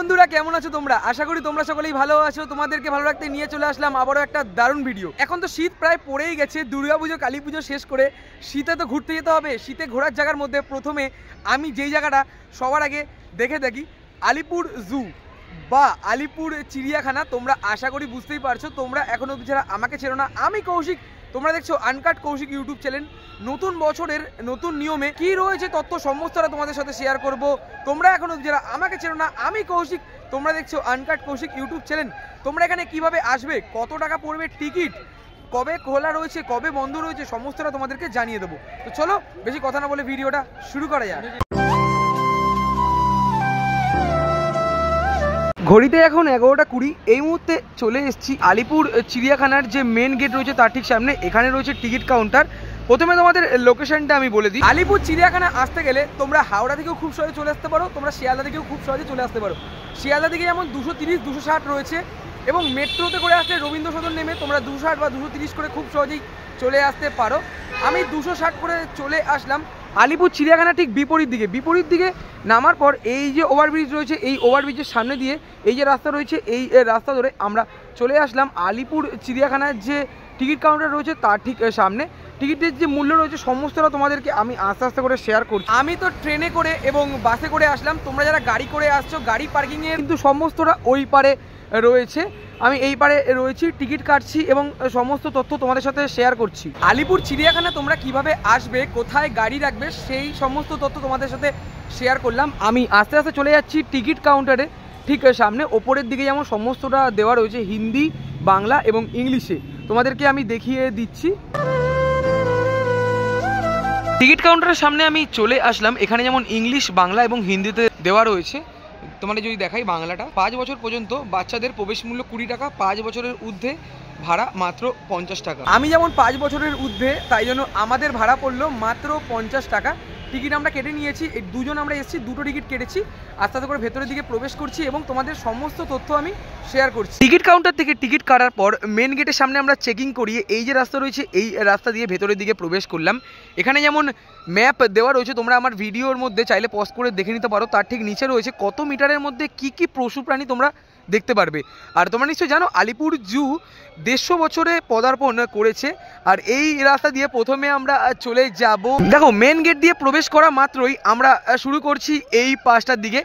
বন্ধুরা কেমন আছো তোমরা? আশা করি তোমরা সকলেই ভালো আছো। তোমাদেরকে ভালো রাখতে নিয়ে চলে আসলাম আবারও একটা দারুণ ভিডিও। এখন তো শীত প্রায় পড়েই গেছে, দুর্গাপুজো কালী পুজো শেষ করে শীতে তো ঘুরতে যেতে হবে। শীতে ঘোরার জায়গার মধ্যে প্রথমে আমি যেই জায়গাটা সবার আগে দেখে থাকি আলিপুর জু বা আলিপুর চিড়িয়াখানা। তোমরা আশা করি বুঝতেই পারছো, তোমরা এখনো যারা আমাকে চেনো না, আমি কৌশিক, তোমরা দেখছো আনকাট কৌশিক ইউটিউব চ্যানেল। নতুন বছরের নতুন নিয়মে কি রয়েছে তথ্য সমস্তটা তোমাদের সাথে শেয়ার করব। তোমরা এখনো যারা আমাকে চেনো না, আমি কৌশিক, তোমরা দেখছো আনকাট কৌশিক ইউটিউব চ্যানেল। তোমরা এখানে কিভাবে আসবে, কত টাকা পড়বে টিকিট, কবে খোলা রয়েছে, কবে বন্ধ রয়েছে, সমস্তটা তোমাদেরকে জানিয়ে দেবো। তো চলো বেশি কথা না বলে ভিডিওটা শুরু করা যাক। ঘড়িতে এখন 11:20। এই মুহূর্তে চলে এসেছি আলিপুর চিড়িয়াখানার যে মেন গেট রয়েছে তার ঠিক সামনে। এখানে রয়েছে টিকিট কাউন্টার। প্রথমে তোমাদের লোকেশনটা আমি বলে দিই। আলিপুর চিড়িয়াখানা আসতে গেলে তোমরা হাওড়া থেকেও খুব সহজে চলে আসতে পারো, তোমরা শিয়ালদা থেকেও খুব সহজে চলে আসতে পারো। শিয়ালদা থেকে যেমন 230, 260 রয়েছে, এবং মেট্রোতে করে আসলে রবীন্দ্র সদন নেমে তোমরা 260 বা 230 করে খুব সহজেই চলে আসতে পারো। আমি 260 করে চলে আসলাম আলিপুর চিড়িয়াখানা ঠিক বিপরীত দিকে নামার পর এই যে ওভারব্রিজ রয়েছে, এই ওভারব্রিজের সামনে দিয়ে এই যে রাস্তা রয়েছে, এই রাস্তা ধরে আমরা চলে আসলাম আলিপুর চিড়িয়াখানার যে টিকিট কাউন্টার রয়েছে তার ঠিক সামনে। টিকিটের যে মূল্য রয়েছে সমস্তটা তোমাদেরকে আমি আস্তে আস্তে করে শেয়ার করছি। আমি তো ট্রেনে করে এবং বাসে করে আসলাম, তোমরা যারা গাড়ি করে আসছো গাড়ি পার্কিংয়ে কিন্তু সমস্তটা ওই পারে রয়েছে। আমি এই পারে রয়েছি, টিকিট কাটছি এবং সমস্ত তথ্য তোমাদের সাথে শেয়ার করছি। আলিপুর চিড়িয়াখানা তোমরা কিভাবে আসবে, কোথায় গাড়ি রাখবে, সেই সমস্ত তথ্য তোমাদের সাথে শেয়ার করলাম। আমি আস্তে আস্তে চলে যাচ্ছি টিকিট কাউন্টারে ঠিক সামনে। ওপরের দিকে যেমন সমস্তটা দেওয়া রয়েছে হিন্দি, বাংলা এবং ইংলিশে, তোমাদেরকে আমি দেখিয়ে দিচ্ছি। টিকিট কাউন্টারের সামনে আমি চলে আসলাম। এখানে যেমন ইংলিশ, বাংলা এবং হিন্দিতে দেওয়া রয়েছে। তোমাদের যদি দেখাই বাংলাটা, 5 বছর পর্যন্ত বাচ্চাদের প্রবেশ মূল্য 20 টাকা, 5 বছরের ঊর্ধ্বে ভাড়া মাত্র 50 টাকা। আমি যেমন 5 বছরের ঊর্ধ্বে, তাই জন্য আমাদের ভাড়া পড়লো মাত্র 50 টাকা। টিকিট আমরা কেটে নিয়েছি, এই দুজন আমরা এসেছি, দুটো টিকিট কেটেছি। আস্তে আস্তে করে ভেতরের দিকে প্রবেশ করছি এবং তোমাদের সমস্ত তথ্য আমি শেয়ার করছি। টিকিট কাউন্টার থেকে টিকিট কাটার পর মেন গেটের সামনে আমরা চেকিং করিয়ে এই যে রাস্তা রয়েছে এই রাস্তা দিয়ে ভেতরের দিকে প্রবেশ করলাম। এখানে যেমন ম্যাপ দেওয়া রয়েছে, তোমরা আমার ভিডিওর মধ্যে চাইলে পজ করে দেখে নিতে পারো। তার ঠিক নিচে রয়েছে কত মিটারের মধ্যে কি কি পশু প্রাণী তোমরা দেখতে পারবে। আর তোমরা নিশ্চয়ই জানো আলিপুর জু 150 বছরে পদার্পণ করেছে। আর এই রাস্তা দিয়ে প্রথমে আমরা চলে যাব। দেখো মেন গেট দিয়ে প্রবেশ করা মাত্রই আমরা শুরু করছি এই পাশটার দিকে।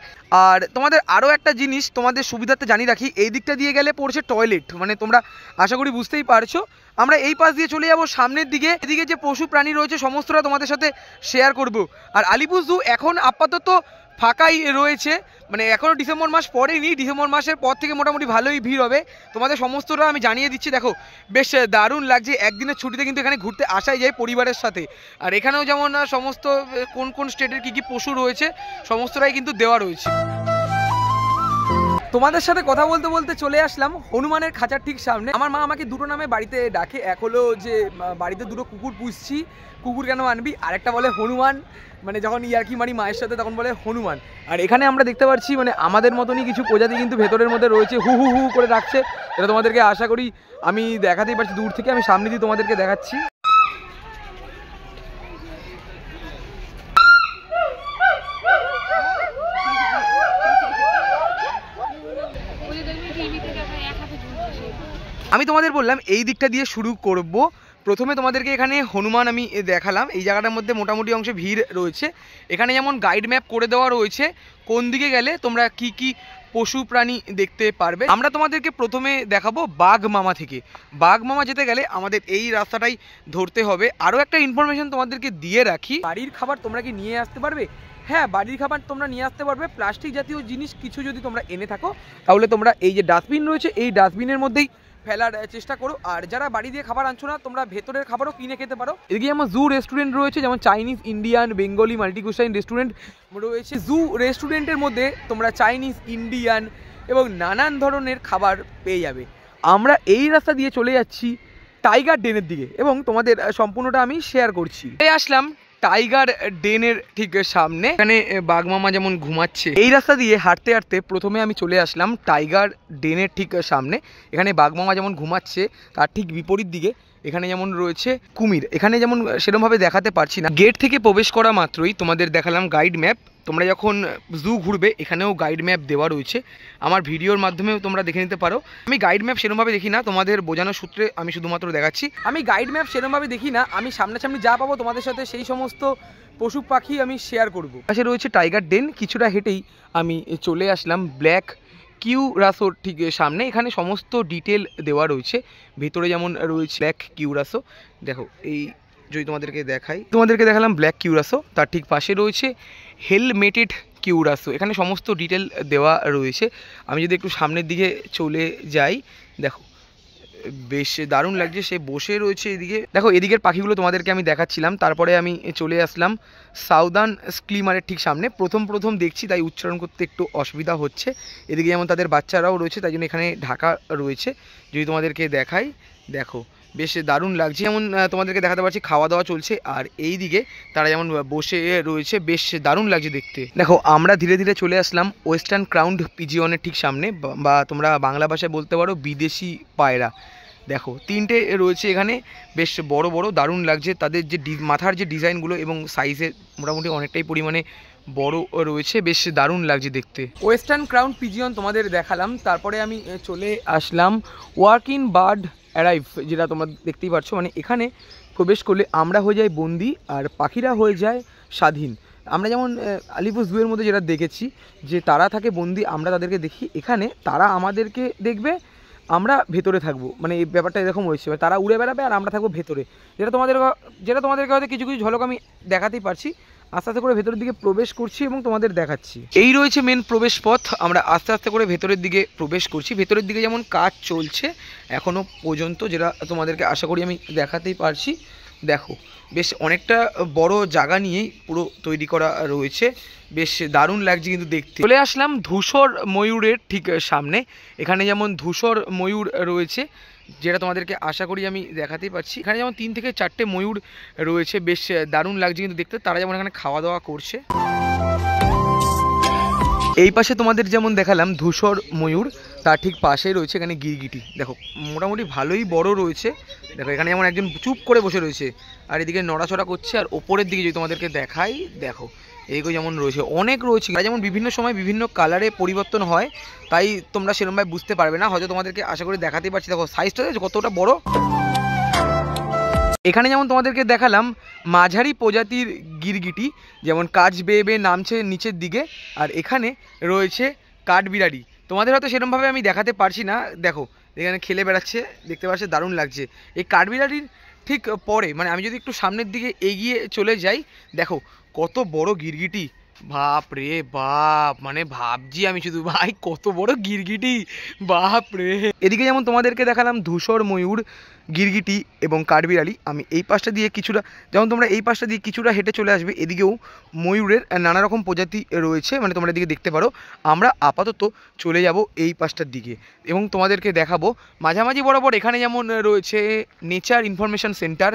আর তোমাদের আরও একটা জিনিস তোমাদের সুবিধাতে জানিয়ে রাখি, এই দিকটা দিয়ে গেলে পড়ছে টয়লেট, মানে তোমরা আশা করি বুঝতেই পারছো। আমরা এই পাশ দিয়ে চলে যাব সামনের দিকে। এদিকে যে পশু প্রাণী রয়েছে সমস্তটা তোমাদের সাথে শেয়ার করব। আর আলিপুর জু এখন আপাতত ফাঁকাই রয়েছে, মানে এখনও ডিসেম্বর মাস পড়েনি, ডিসেম্বর মাসের পর থেকে মোটামুটি ভালোই ভিড় হবে। তোমাদের সমস্তটা আমি জানিয়ে দিচ্ছি। দেখো বেশ দারুণ লাগছে, একদিনের ছুটিতে কিন্তু এখানে ঘুরতে আসাই যায় পরিবারের সাথে। আর এখানেও যেমন সমস্ত কোন কোন স্টেটের কী কী পশু রয়েছে সমস্তটাই কিন্তু দেওয়া রয়েছে। তোমাদের সাথে কথা বলতে বলতে চলে আসলাম হনুমানের খাঁচার ঠিক সামনে। আমার মা আমাকে দুটো নামে বাড়িতে ডাকে, এক হলো যে বাড়িতে দুটো কুকুর পুষছি, কুকুর কেন আনবি, আরেকটা বলে হনুমান, মানে যখন ইয়ার্কি মারি মায়ের সাথে তখন বলে হনুমান। আর এখানে আমরা দেখতে পাচ্ছি মানে আমাদের মতনই কিছু প্রজাতি কিন্তু ভেতরের মধ্যে রয়েছে, হু হু হু করে ডাকছে। এটা তোমাদেরকে আশা করি আমি দেখাতেই পারছি দূর থেকে, আমি সামনে দিয়ে তোমাদেরকে দেখাচ্ছি। আমি তোমাদের বললাম এই দিকটা দিয়ে শুরু করব। প্রথমে তোমাদেরকে এখানে হনুমান আমি দেখালাম। এই জায়গাটার মধ্যে মোটামুটি অংশে ভিড় রয়েছে। এখানে যেমন গাইড ম্যাপ করে দেওয়া রয়েছে কোন দিকে গেলে তোমরা কি কি পশু প্রাণী দেখতে পারবে। আমরা তোমাদেরকে প্রথমে দেখাবো বাঘ মামা থেকে। বাঘ মামা যেতে গেলে আমাদের এই রাস্তাটাই ধরতে হবে। আরও একটা ইনফরমেশন তোমাদেরকে দিয়ে রাখি, বাড়ির খাবার তোমরা কি নিয়ে আসতে পারবে? হ্যাঁ, বাড়ির খাবার তোমরা নিয়ে আসতে পারবে। প্লাস্টিক জাতীয় জিনিস কিছু যদি তোমরা এনে থাকো তাহলে তোমরা এই যে ডাস্টবিন রয়েছে এই ডাস্টবিনের মধ্যেই ফেলার চেষ্টা করো। আর যারা বাড়ি দিয়ে খাবার আনছো না তোমরা ভেতরের খাবারও কিনে খেতে পারো। এদিকে আমার জু রেস্টুরেন্ট রয়েছে, যেমন চাইনিজ, ইন্ডিয়ান, বেঙ্গলি, মাল্টিকুইসাইন রেস্টুরেন্ট রয়েছে। জু রেস্টুরেন্টের মধ্যে তোমরা চাইনিজ, ইন্ডিয়ান এবং নানান ধরনের খাবার পেয়ে যাবে। আমরা এই রাস্তা দিয়ে চলে যাচ্ছি টাইগার ডেনের দিকে এবং তোমাদের সম্পূর্ণটা আমি শেয়ার করছি। আসলাম টাইগার ডেনের ঠিক সামনে। এখানে বাঘমামা যেমন ঘুমাচ্ছে, এই রাস্তা দিয়ে হাঁটতে হাঁটতে প্রথমে আমি চলে আসলাম টাইগার ডেনের ঠিক সামনে। এখানে বাঘমামা যেমন ঘুমাচ্ছে তার ঠিক বিপরীত দিকে এখানে যেমন রয়েছে কুমির, এখানে যেমন সেরকমভাবে দেখাতে পারছি না। গেট থেকে প্রবেশ করা মাত্রই তোমাদের দেখালাম গাইড ম্যাপ। তোমরা যখন জু ঘুরবে এখানেও গাইড ম্যাপ দেওয়া রয়েছে, আমার ভিডিওর মাধ্যমেও তোমরা দেখে নিতে পারো। আমি গাইড ম্যাপ সেরকমভাবে দেখি না, তোমাদের বোঝানোর সূত্রে আমি শুধুমাত্র দেখাচ্ছি। আমি গাইড ম্যাপ সেরকমভাবে দেখি না, আমি সামনাসামনি যা পাবো তোমাদের সাথে সেই সমস্ত পশু পাখি আমি শেয়ার করব। পাশে রয়েছে টাইগার ডেন, কিছুটা হেঁটেই আমি চলে আসলাম ব্ল্যাক কিউরাসোর ঠিক সামনে। এখানে সমস্ত ডিটেল দেওয়া রয়েছে, ভেতরে যেমন রয়েছে ব্ল্যাক কিউরাসো। দেখো এই যদি তোমাদেরকে দেখাই, তোমাদেরকে দেখালাম ব্ল্যাক কিউরাসো, তার ঠিক পাশে রয়েছে হেলমেটেড কিউরাসো। এখানে সমস্ত ডিটেল দেওয়া রয়েছে। আমি যদি একটু সামনের দিকে চলে যাই, দেখো বেশ দারুণ লাগছে, সে বসে রয়েছে এদিকে। দেখো এদিকের পাখিগুলো তোমাদেরকে আমি দেখাচ্ছিলাম, তারপরে আমি চলে আসলাম সাউদার্ন স্ক্লিমারের ঠিক সামনে। প্রথম দেখছি তাই উচ্চারণ করতে একটু অসুবিধা হচ্ছে। এদিকে যেমন তাদের বাচ্চারাও রয়েছে, তাই জন্য এখানে ঢাকা রয়েছে। যদি তোমাদেরকে দেখাই, দেখো বেশ দারুণ লাগছে। যেমন তোমাদেরকে দেখাতে পারছি খাওয়া দাওয়া চলছে, আর এই দিকে তারা যেমন বসে রয়েছে, বেশ দারুণ লাগছে দেখতে। দেখো আমরা ধীরে ধীরে চলে আসলাম ওয়েস্টার্ন ক্রাউন্ড পিজিয়নের ঠিক সামনে, বা তোমরা বাংলা ভাষায় বলতে পারো বিদেশি পায়রা। দেখো তিনটে রয়েছে এখানে, বেশ বড় বড়, দারুণ লাগছে। তাদের যে মাথার যে ডিজাইনগুলো এবং সাইজে মোটামুটি অনেকটাই পরিমাণে বড় রয়েছে, বেশ দারুণ লাগছে দেখতে। ওয়েস্টার্ন ক্রাউন পিজিয়ন তোমাদের দেখালাম, তারপরে আমি চলে আসলাম ওয়ার্কিং বার্ড অ্যারাইভ, যেটা তোমরা দেখতেই পাচ্ছ। মানে এখানে প্রবেশ করলে আমরা হয়ে যাই বন্দি আর পাখিরা হয়ে যায় স্বাধীন। আমরা যেমন আলিপুর জুয়ের মধ্যে যেটা দেখেছি যে তারা থাকে বন্দি, আমরা তাদেরকে দেখি, এখানে তারা আমাদেরকে দেখবে, আমরা ভেতরে থাকবো। মানে এই ব্যাপারটা এরকম হয়েছে, তারা উড়ে বেড়াবে আর আমরা থাকবো ভেতরে। যেটা তোমাদেরকে হয়তো কিছু কিছু ঝলক আমি দেখাতেই পারছি। আস্তে আস্তে করে ভেতরের দিকে প্রবেশ করছি এবং তোমাদের দেখাচ্ছি। এই রয়েছে মেন প্রবেশ পথ, আমরা আস্তে আস্তে করে ভেতরের দিকে প্রবেশ করছি। ভেতরের দিকে যেমন কাজ চলছে এখনও পর্যন্ত, যেটা তোমাদেরকে আশা করি আমি দেখাতেই পারছি। দেখো বেশ অনেকটা বড় জায়গা নিয়েই পুরো তৈরি করা রয়েছে, বেশ দারুণ লাগছে কিন্তু দেখতে। চলে আসলাম ধূসর ময়ূরের ঠিক সামনে। এখানে যেমন ধূসর ময়ূর রয়েছে, যেটা তোমাদেরকে আশা করি আমি দেখাতেই পারছি। এখানে যেমন 3 থেকে 4টে ময়ূর রয়েছে, বেশ দারুণ লাগছে কিন্তু দেখতে। তারা যেমন এখানে খাওয়া দাওয়া করছে। এই পাশে তোমাদের যেমন দেখালাম ধূসর ময়ূর, তার ঠিক পাশেই রয়েছে এখানে গিরগিটি। দেখো মোটামুটি ভালোই বড় রয়েছে। দেখো এখানে যেমন একজন চুপ করে বসে রয়েছে আর এদিকে নড়াচড়া করছে। আর ওপরের দিকে যদি তোমাদেরকে দেখাই, দেখো এইগুলো যেমন রয়েছে, অনেক রয়েছে। যেমন বিভিন্ন সময় বিভিন্ন কালারে পরিবর্তন হয়, তাই তোমরা সেরকমভাবে বুঝতে পারবে না। হয়তো তোমাদেরকে আশা করি দেখাতেই পারছি। দেখো সাইজটা কতটা বড়। এখানে যেমন তোমাদেরকে দেখালাম মাঝারি প্রজাতির গিরগিটি, যেমন কাজ বেয়ে বেয়ে নামছে নিচের দিকে। আর এখানে রয়েছে কাঠবিড়ালি, তোমাদের হয়তো সেরকমভাবে আমি দেখাতে পারছি না। দেখো এখানে খেলে বেড়াচ্ছে, দেখতে পাচ্ছে, দারুণ লাগছে। এই কাঠবিড়ালির ঠিক পরে, মানে আমি যদি একটু সামনের দিকে এগিয়ে চলে যাই, দেখো কত বড় গিরগিটি, বাপ রে বাপ, মানে ভাবছি আমি শুধু, ভাই কত বড় গিরগিটি, বাপ রে। এদিকে যেমন তোমাদেরকে দেখালাম ধূসর ময়ূর, গিরগিটি এবং কাঠবিড়ালি। আমি এই পাশটা দিয়ে কিছুটা, যেমন তোমরা এই পাশটা দিয়ে কিছুটা হেঁটে চলে আসবে, এদিকেও ময়ূরের নানা রকম প্রজাতি রয়েছে, মানে তোমরা এদিকে দেখতে পারো। আমরা আপাতত চলে যাব এই পাশটার দিকে এবং তোমাদেরকে দেখাবো মাঝামাঝি বরাবর। এখানে যেমন রয়েছে নেচার ইনফরমেশন সেন্টার,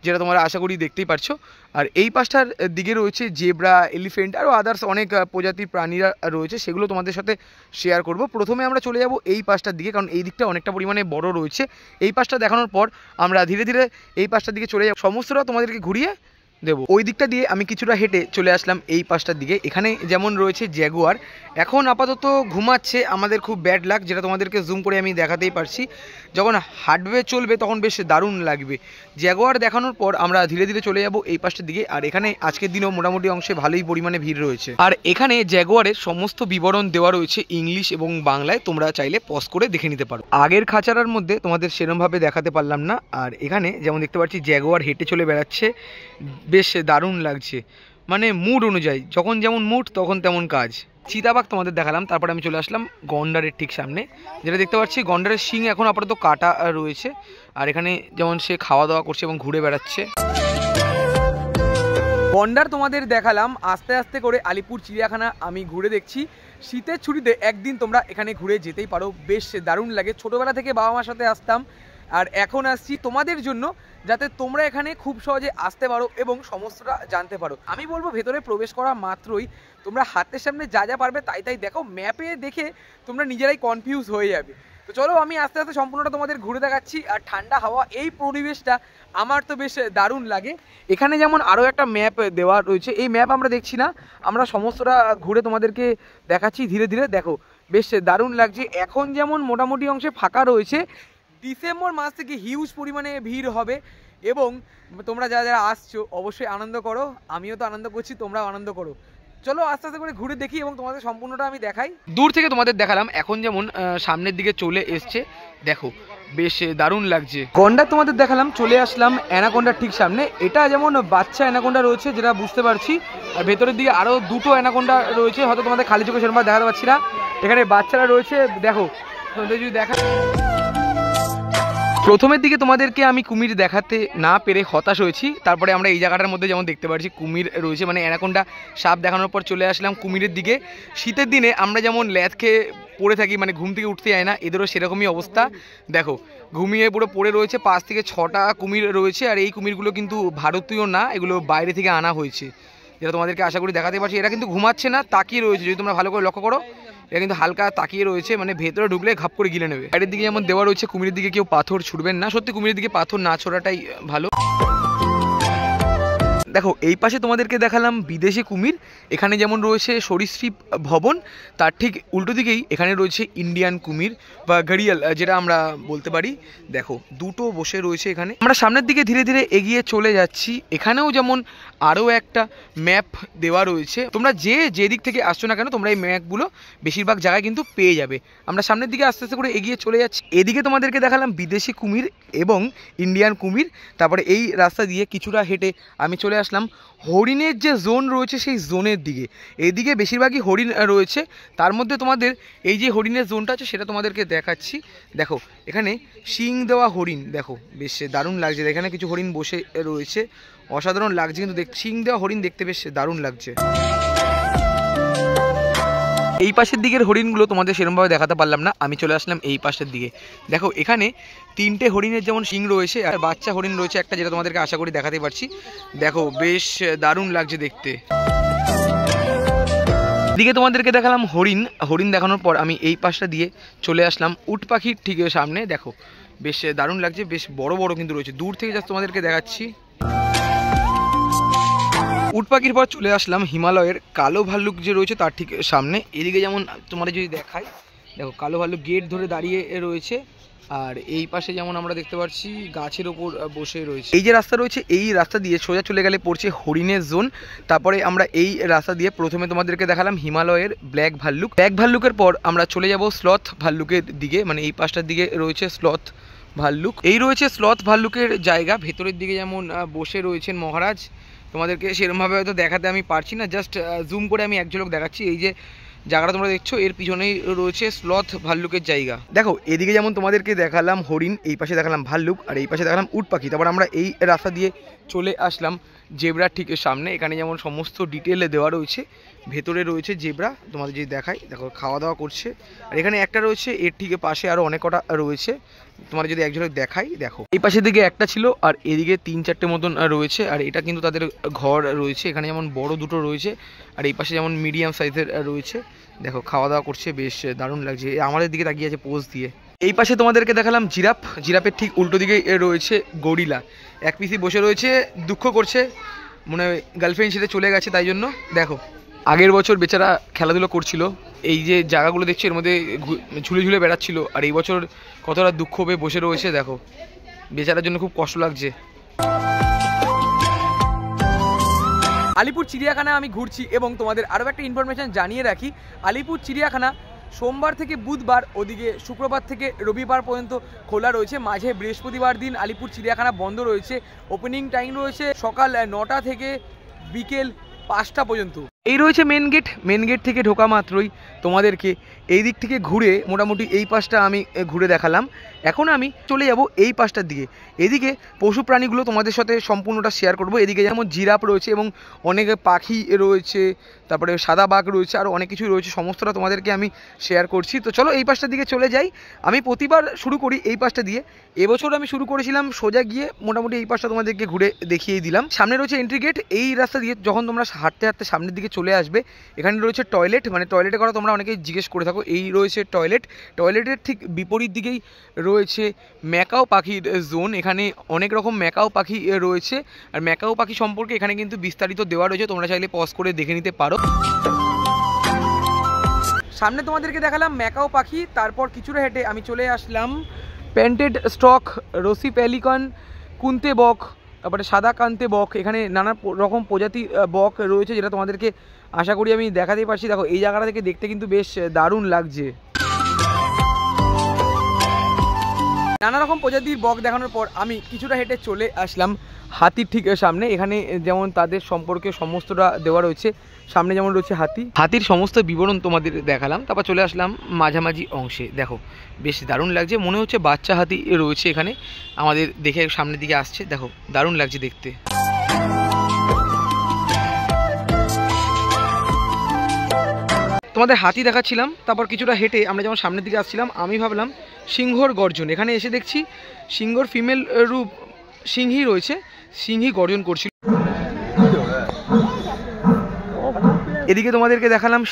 যেটা তোমরা আশা করি দেখতেই পারছো। আর এই পাশটার দিকে রয়েছে জেব্রা, এলিফেন্ট, আরও আদার্স অনেক প্রজাতির প্রাণীরা রয়েছে, সেগুলো তোমাদের সাথে শেয়ার করব। প্রথমে আমরা চলে যাব এই পাশটার দিকে, কারণ এই দিকটা অনেকটা পরিমাণে বড় রয়েছে। এই পাশটা দেখানোর পর আমরা ধীরে ধীরে এই পাশটার দিকে চলে যাব, সমস্তটা তোমাদেরকে ঘুরিয়ে দেবো। ওই দিকটা দিয়ে আমি কিছুটা হেঁটে চলে আসলাম এই পাশটার দিকে। এখানে যেমন রয়েছে জ্যাগুয়ার, এখন আপাতত ঘুমাচ্ছে, আমাদের খুব ব্যাড লাক, যেটা তোমাদেরকে জুম করে আমি দেখাতেই পারছি। যখন হাঁটবে চলবে তখন বেশ দারুণ লাগবে। জ্যাগুয়ার দেখানোর পর আমরা ধীরে ধীরে চলে যাব এই পাশটার দিকে। আর এখানে আজকের দিনেও মোটামুটি অংশে ভালোই পরিমাণে ভিড় রয়েছে। আর এখানে জ্যাগুয়ারের সমস্ত বিবরণ দেওয়া রয়েছে ইংলিশ এবং বাংলায়, তোমরা চাইলে পজ করে দেখে নিতে পারো। আগের খাঁচারার মধ্যে তোমাদের সেরকমভাবে দেখাতে পারলাম না। আর এখানে যেমন দেখতে পাচ্ছি জ্যাগুয়ার হেঁটে চলে বেড়াচ্ছে, বেশ দারুণ লাগছে। মানে মুড অনুযায়ী, যখন যেমন মুড তখন তেমন কাজ। চিতাবাঘ তোমাদের দেখালাম, তারপর আমি চলে আসলাম গন্ডারের ঠিক সামনে, যেটা দেখতে পাচ্ছি গন্ডারের শিং এখন আপাতত কাটা রয়েছে। আর এখানে যেমন সে খাওয়া দাওয়া করছে এবং ঘুরে বেড়াচ্ছে। গন্ডার তোমাদের দেখালাম, আস্তে আস্তে করে আলিপুর চিড়িয়াখানা আমি ঘুরে দেখছি। শীতের ছুটিতে একদিন তোমরা এখানে ঘুরে যেতেই পারো, বেশ দারুণ লাগে। ছোটোবেলা থেকে বাবা মার সাথে আসতাম, আর এখন আসছি তোমাদের জন্য, যাতে তোমরা এখানে খুব সহজে আসতে পারো এবং সমস্তটা জানতে পারো। আমি বলবো ভেতরে প্রবেশ করা মাত্রই তোমরা হাতের সামনে যা যা পারবে তাই তাই দেখো, ম্যাপে দেখে তোমরা নিজেরাই কনফিউজ হয়ে যাবে। তো চলো আমি আস্তে আস্তে সম্পূর্ণটা তোমাদের ঘুরে দেখাচ্ছি। আর ঠান্ডা হাওয়া, এই পরিবেশটা আমার তো বেশ দারুণ লাগে। এখানে যেমন আরও একটা ম্যাপ দেওয়া রয়েছে, এই ম্যাপ আমরা দেখছি না, আমরা সমস্তটা ঘুরে তোমাদেরকে দেখাচ্ছি ধীরে ধীরে। দেখো বেশ দারুণ লাগছে। এখন যেমন মোটামুটি অংশে ফাঁকা রয়েছে, ডিসেম্বর মাস থেকে হিউজ পরিমাণে ভিড় হবে এবং তোমরা যারা যারা আসছো অবশ্যই আনন্দ করো। আমিও তো আনন্দ করছি, তোমরাও আনন্দ করো। চলো আস্তে আস্তে করে ঘুরে দেখি এবং তোমাদের সম্পূর্ণটা আমি দেখাই। দূর থেকে তোমাদের দেখালাম, এখন যেমন সামনের দিকে চলে এসছে, দেখো বেশ দারুণ লাগছে। গন্ডা তোমাদের দেখালাম, চলে আসলাম অ্যানাকোন্ডার ঠিক সামনে। এটা যেমন বাচ্চা অ্যানাকোন্ডা রয়েছে যেটা বুঝতে পারছি, আর ভেতরের দিকে আরও দুটো অ্যানাকোন্ডা রয়েছে, হয়তো তোমাদের খালি চোখে সেরকম দেখাতে পারছি না। এখানে বাচ্চারা রয়েছে, দেখো তোমাদের যদি দেখা। প্রথমের দিকে তোমাদেরকে আমি কুমির দেখাতে না পেরে হতাশ হয়েছি, তারপরে আমরা এই জায়গাটার মধ্যে যেমন দেখতে পাচ্ছি কুমির রয়েছে, মানে অ্যানাকোন্ডা সাপ দেখানোর পর চলে আসলাম কুমিরের দিকে। শীতের দিনে আমরা যেমন ল্যাদ খেয়ে পড়ে থাকি, মানে ঘুম থেকে উঠতে যায় না, এদেরও সেরকমই অবস্থা। দেখো ঘুমিয়ে পুরো পড়ে রয়েছে, 5 থেকে 6টা কুমির রয়েছে। আর এই কুমিরগুলো কিন্তু ভারতীয় না, এগুলো বাইরে থেকে আনা হয়েছে, যেটা তোমাদেরকে আশা করি দেখাতে পারছি। এরা কিন্তু ঘুমাচ্ছে না, তাকিয়ে রয়েছে, যদি তোমরা ভালো করে লক্ষ্য করো এটা কিন্তু হালকা তাকিয়ে রয়েছে, মানে ভেতরে ঢুকলে ঘাপ করে গিলে নেবে। বাইরের দিকে যেমন দেওয়া রয়েছে, কুমিরের দিকে কেউ পাথর ছুড়বেন না, সত্যি কুমিরের দিকে পাথর না ছোড়াটাই ভালো। দেখো এই পাশে তোমাদেরকে দেখালাম বিদেশি কুমির, এখানে যেমন রয়েছে সরীসৃপ ভবন, তার ঠিক উল্টো দিকেই এখানে রয়েছে ইন্ডিয়ান কুমির বা ঘড়িয়াল যেটা আমরা বলতে পারি। দেখো দুটো বসে রয়েছে এখানে। আমরা সামনের দিকে ধীরে ধীরে এগিয়ে চলে যাচ্ছি। এখানেও যেমন আরও একটা ম্যাপ দেওয়া রয়েছে, তোমরা যে দিক থেকে আসছো না কেন তোমরা এই ম্যাপগুলো বেশিরভাগ জায়গায় কিন্তু পেয়ে যাবে। আমরা সামনের দিকে আস্তে আস্তে করে এগিয়ে চলে যাচ্ছি। এদিকে তোমাদেরকে দেখালাম বিদেশি কুমির এবং ইন্ডিয়ান কুমির। তারপরে এই রাস্তা দিয়ে কিছুটা হেঁটে আমি চলে আসলাম হরিণের যে জোন রয়েছে সেই জোনের দিকে। এইদিকে বেশিরভাগই হরিণ রয়েছে, তার মধ্যে তোমাদের এই যে হরিণের জোনটা আছে সেটা তোমাদেরকে দেখাচ্ছি। দেখো এখানে শিং দেওয়া হরিণ, দেখো বেশ দারুণ লাগছে। এখানে কিছু হরিণ বসে রয়েছে, অসাধারণ লাগছে কিন্তু শিং দেওয়া হরিণ দেখতে বেশ দারুণ লাগছে। এই পাশের দিকের হরিণগুলো তোমাদের সেরকমভাবে দেখাতে পারলাম না, আমি চলে আসলাম এই পাশের দিকে। দেখো এখানে 3টে হরিণের যেমন শিং রয়েছে আর বাচ্চা হরিণ রয়েছে একটা, যেটা তোমাদেরকে আশা করি দেখাতে পারছি। দেখো বেশ দারুণ লাগছে দেখতে। দিকে তোমাদেরকে দেখালাম হরিণ দেখানোর পর আমি এই পাশটা দিয়ে চলে আসলাম উট পাখির ঠিক সামনে। দেখো বেশ দারুণ লাগছে, বেশ বড় বড় কিন্তু রয়েছে। দূর থেকে জাস্ট তোমাদেরকে দেখাচ্ছি। উট পাখির পর চলে আসলাম হিমালয়ের কালো ভাল্লুক যে রয়েছে তার ঠিক সামনে। এদিকে যেমন তোমাদের যদি দেখাই, দেখো কালো ভাল্লুক গেট ধরে দাঁড়িয়ে রয়েছে, আর এই পাশে যেমন আমরা দেখতে পাচ্ছি গাছের ওপর বসে রয়েছে। এই যে রাস্তা রয়েছে এই রাস্তা দিয়ে সোজা চলে গেলে পড়ছে হরিণের জোন। তারপরে আমরা এই রাস্তা দিয়ে প্রথমে তোমাদেরকে দেখালাম হিমালয়ের ব্ল্যাক ভাল্লুকের পর আমরা চলে যাব স্লথ ভাল্লুকের দিকে, মানে এই পাশটার দিকে রয়েছে স্লথ ভাল্লুক। এই রয়েছে স্লথ ভাল্লুকের জায়গা। ভেতরের দিকে যেমন বসে রয়েছেন মহারাজ, তোমাদেরকে সেরকমভাবে হয়তো দেখাতে আমি পারছি না, জাস্ট জুম করে আমি এক ঝলক দেখাচ্ছি। এই যে জায়গাটা তোমরা দেখছো এর পিছনেই রয়েছে স্লথ ভাল্লুকের জায়গা। দেখো এদিকে যেমন তোমাদেরকে দেখালাম হরিণ, এই পাশে দেখালাম ভাল্লুক, আর এই পাশে দেখালাম উট পাখি। তারপর আমরা এই রাস্তা দিয়ে চলে আসলাম জেব্রার ঠিক সামনে। এখানে যেমন সমস্ত ডিটেলে দেওয়া রয়েছে, ভেতরে রয়েছে জেব্রা, তোমাদের যদি দেখাই দেখো খাওয়া দাওয়া করছে। আর এখানে একটা রয়েছে, এর ঠিক পাশে আরও অনেক কটা রয়েছে, তোমার যদি এক ঝলক দেখাই। দেখো এই পাশের দিকে একটা ছিল আর এদিকে 3-4টে মতন রয়েছে, আর এটা কিন্তু তাদের ঘর রয়েছে। এখানে যেমন বড় দুটো রয়েছে আর এই পাশে যেমন মিডিয়াম সাইজের রয়েছে। দেখো খাওয়া দাওয়া করছে, বেশ দারুণ লাগছে, আমাদের দিকে তাকিয়ে আছে পোজ দিয়ে। এই পাশে তোমাদেরকে দেখালাম জিরাফের ঠিক উল্টো দিকে রয়েছে গরিলা। এক পিসি বসে রয়েছে, দুঃখ করছে, মনে হয় গার্লফ্রেন্ড সাথে চলে গেছে তাই জন্য। দেখো আগের বছর বেচারা খেলাধুলো করছিল, এই যে জায়গাগুলো দেখছি এর মধ্যে ঝুলে ঝুলে বেড়াচ্ছিল, আর এই বছর কতটা দুঃখ পেয়ে বসে রয়েছে। দেখো বেচারার জন্য খুব কষ্ট লাগছে। আলিপুর চিড়িয়াখানা আমি ঘুরছি এবং তোমাদের আরও একটা ইনফরমেশান জানিয়ে রাখি। আলিপুর চিড়িয়াখানা সোমবার থেকে বুধবার, ওদিকে শুক্রবার থেকে রবিবার পর্যন্ত খোলা রয়েছে। মাঝে বৃহস্পতিবার দিন আলিপুর চিড়িয়াখানা বন্ধ রয়েছে। ওপেনিং টাইম রয়েছে সকাল 9টা থেকে বিকেল 5টা পর্যন্ত। এই রয়েছে মেন গেট থেকে ঢোকা মাত্রই তোমাদেরকে এই দিক থেকে ঘুরে মোটামুটি এই পাশটা আমি ঘুরে দেখালাম। এখন আমি চলে যাব এই পাশটার দিকে। এদিকে পশু প্রাণীগুলো তোমাদের সাথে সম্পূর্ণটা শেয়ার করব। এদিকে যেমন জিরাফ রয়েছে এবং অনেক পাখি রয়েছে, তারপরে সাদা বাঘ রয়েছে, আরও অনেক কিছুই রয়েছে, সমস্তটা তোমাদেরকে আমি শেয়ার করছি। তো চলো এই পাশটার দিকে চলে যাই। আমি প্রতিবার শুরু করি এই পাশটা দিয়ে, এবছর আমি শুরু করেছিলাম সোজা গিয়ে মোটামুটি এই পাশটা তোমাদেরকে ঘুরে দেখিয়ে দিলাম। সামনে রয়েছে এন্ট্রি গেট। এই রাস্তা দিয়ে যখন তোমরা হাঁটতে হাঁটতে সামনের দিকে চলে আসবে। এখানে রয়েছে টয়লেট, মানে টয়লেটে করা তোমরা অনেকেই জিজ্ঞেস করে থাকো, এই রয়েছে টয়লেট। টয়লেটের ঠিক বিপরীত দিকেই রয়েছে ম্যাকাও পাখির জোন। এখানে অনেক রকম ম্যাকাও পাখি রয়েছে, আর ম্যাকাও পাখি সম্পর্কে এখানে কিন্তু বিস্তারিত দেওয়া রয়েছে, তোমরা চাইলে পজ করে দেখে নিতে পারো। সামনে তোমাদেরকে দেখালাম ম্যাকাও পাখি, তারপর কিছুটা হেঁটে আমি চলে আসলাম প্যান্টেড স্টক, রসি প্যালিকন, কুন্তে বক, তারপরে সাদা কান্তে বক। এখানে নানা রকম প্রজাতি বক রয়েছে, যেটা তোমাদেরকে আশা করি আমি দেখাতেই পারছি। দেখো এই জায়গাটা থেকে দেখতে কিন্তু বেশ দারুণ লাগছে। নানা রকম প্রজাতির বক দেখানোর পর আমি কিছুটা হেঁটে চলে আসলাম হাতির ঠিক সামনে। এখানে যেমন তাদের সম্পর্কে সমস্তটা দেওয়া রয়েছে, সামনে যেমন রয়েছে হাতির সমস্ত বিবরণ তোমাদের দেখালাম। তারপর চলে আসলাম মাঝামাঝি অংশে, দেখো বেশ দারুণ লাগছে, মনে হচ্ছে বাচ্চা হাতি রয়েছে এখানে, আমাদের দেখে সামনের দিকে আসছে, দেখো দারুণ লাগছে দেখতে। তোমাদের হাতি দেখাচ্ছিলাম, তারপর কিছুটা হেঁটে আমরা যখন সামনের দিকে আসছিলাম আমি ভাবলাম সিংহর গর্জন। এখানে এসে দেখছি সিংহর ফিমেল রূপ সিংহী রয়েছে, সিংহী গর্জন করছিল। এদিকে তোমাদেরকে দেখালাম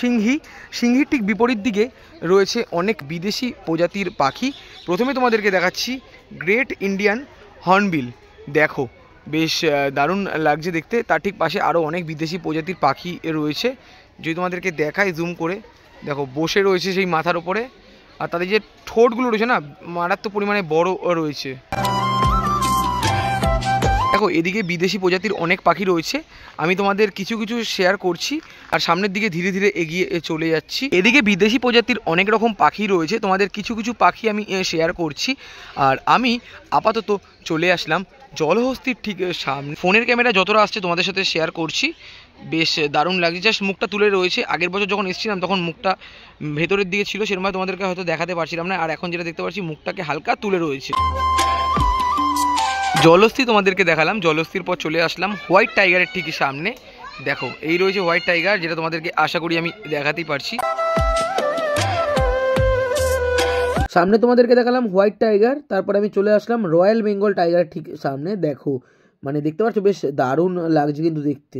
সিংহীর ঠিক বিপরীত দিকে রয়েছে অনেক বিদেশি প্রজাতির পাখি। প্রথমে তোমাদেরকে দেখাচ্ছি গ্রেট ইন্ডিয়ান হর্নবিল, দেখো বেশ দারুণ লাগছে দেখতে। তার ঠিক পাশে আরও অনেক বিদেশি প্রজাতির পাখি রয়েছে, যদি তোমাদেরকে দেখায় জুম করে, দেখো বসে রয়েছে সেই মাথার ওপরে, আর তাদের যে ঠোঁটগুলো রয়েছে না মারাত্মক পরিমাণে বড় রয়েছে। দেখো এদিকে বিদেশি প্রজাতির অনেক পাখি রয়েছে, আমি তোমাদের কিছু কিছু শেয়ার করছি আর সামনের দিকে ধীরে ধীরে এগিয়ে চলে যাচ্ছি। এদিকে বিদেশি প্রজাতির অনেক রকম পাখি রয়েছে, তোমাদের কিছু কিছু পাখি আমি শেয়ার করছি। আর আমি আপাতত চলে আসলাম জলহস্তির ঠিক সামনে। ফোনের ক্যামেরা যতটা আসছে তোমাদের সাথে শেয়ার করছি, বেশ দারুণ লাগছে। জাস্ট মুখটা তুলে রয়েছে, আগের বছর যখন এসেছিলাম তখন মুখটা ভেতরের দিকে ছিল, সেরকম তোমাদেরকে হয়তো দেখাতে পারছিলাম না, আর এখন যেটা দেখতে পাচ্ছি মুখটাকে হালকা তুলে রয়েছে। জলহস্তি তোমাদেরকে দেখালাম, জলহস্তির পর চলে আসলাম হোয়াইট টাইগারের ঠিক সামনে। দেখো এই রয়েছে হোয়াইট টাইগার, যেটা তোমাদেরকে আশা করি আমি দেখাতেই পারছি। সামনে তোমাদেরকে দেখালাম হোয়াইট টাইগার, তারপর আমি চলে আসলাম রয়্যাল বেঙ্গল টাইগার ঠিক সামনে। দেখো মানে দেখতে পাচ্ছ বেশ দারুণ লাগছে কিন্তু দেখতে।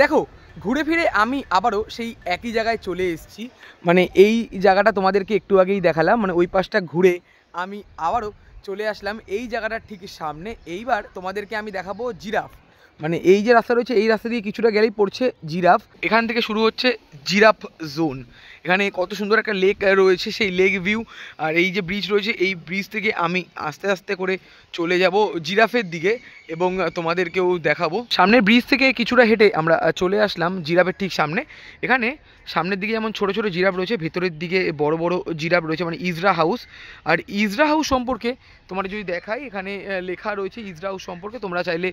দেখো ঘুরে ফিরে আমি আবারও সেই একই জায়গায় চলে এসেছি, মানে এই জায়গাটা তোমাদেরকে একটু আগেই দেখালাম, মানে ওই পাশটা ঘুরে আমি আবারও চলে আসলাম এই জায়গাটার ঠিক সামনে। এইবার তোমাদেরকে আমি দেখাবো জিরাফ, মানে এই যে রাস্তা রয়েছে এই রাস্তা দিয়ে কিছুটা গেলেই পড়ছে জিরাফ। এখান থেকে শুরু হচ্ছে জিরাফ জোন। এখানে কত সুন্দর একটা লেক রয়েছে, সেই লেক ভিউ, আর এই যে ব্রিজ রয়েছে এই ব্রিজ থেকে আমি আস্তে আস্তে করে চলে যাব জিরাফের দিকে এবং তোমাদেরকেও দেখাবো। সামনের ব্রিজ থেকে কিছুটা হেঁটে আমরা চলে আসলাম জিরাফের ঠিক সামনে। এখানে সামনের দিকে যেমন ছোট ছোট জিরাফ রয়েছে, ভেতরের দিকে বড় বড় জিরাফ রয়েছে, মানে ইজরা হাউস। আর ইজরা হাউস সম্পর্কে তোমরা যদি দেখাই, এখানে লেখা রয়েছে ইজরা হাউস সম্পর্কে, তোমরা চাইলে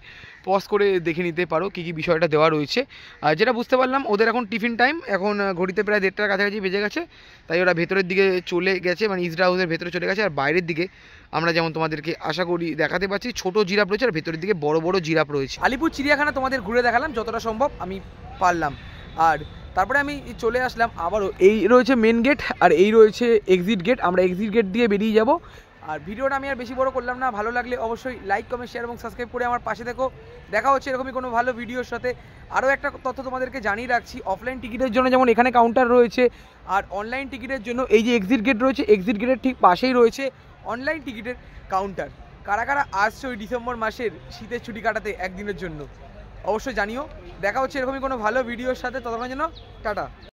পজ করে দেখে নিতে পারো কী কী বিষয়টা দেওয়া রয়েছে। আর যেটা বুঝতে পারলাম ওদের এখন টিফিন টাইম, এখন ঘড়িতে প্রায় 1:30টার কাছাকাছি বেজে গেছে, তাই ওরা ভেতরের দিকে চলে গেছে, মানে ইজরা হাউসের ভেতরে চলে গেছে। আর বাইরের দিকে আমরা যেমন তোমাদেরকে আশা করি দেখাতে পাচ্ছি ছোট জিরাফ রয়েছে, আর ভেতরের দিকে বড় বড় জিরাফ রয়েছে। আলিপুর চিড়িয়াখানা তোমাদের ঘুরে দেখালাম যতটা সম্ভব আমি পারলাম। আর তারপরে আমি চলে আসলাম আবারও, এই রয়েছে মেন গেট আর এই রয়েছে এক্সিট গেট, আমরা এক্সিট গেট দিয়ে বেরিয়ে যাব। আর ভিডিওটা আমি আর বেশি বড় করলাম না, ভালো লাগলে অবশ্যই লাইক কমেন্ট শেয়ার এবং সাবস্ক্রাইব করে আমার পাশে দেখো। দেখা হচ্ছে এরকমই কোনো ভালো ভিডিওর সাথে। আরও একটা তথ্য তোমাদেরকে জানিয়ে রাখছি, অফলাইন টিকিটের জন্য যেমন এখানে কাউন্টার রয়েছে, আর অনলাইন টিকিটের জন্য এই যে এক্সিট গেট রয়েছে, এক্সিট গেটের ঠিক পাশেই রয়েছে অনলাইন টিকিটের কাউন্টার। কারা কারা আসছে ওই ডিসেম্বর মাসের শীতের ছুটি কাটাতে একদিনের জন্য অবশ্যই জানিও। দেখা হচ্ছে এরকমই কোনো ভালো ভিডিওর সাথে, ততক্ষণ জন্য টাটা।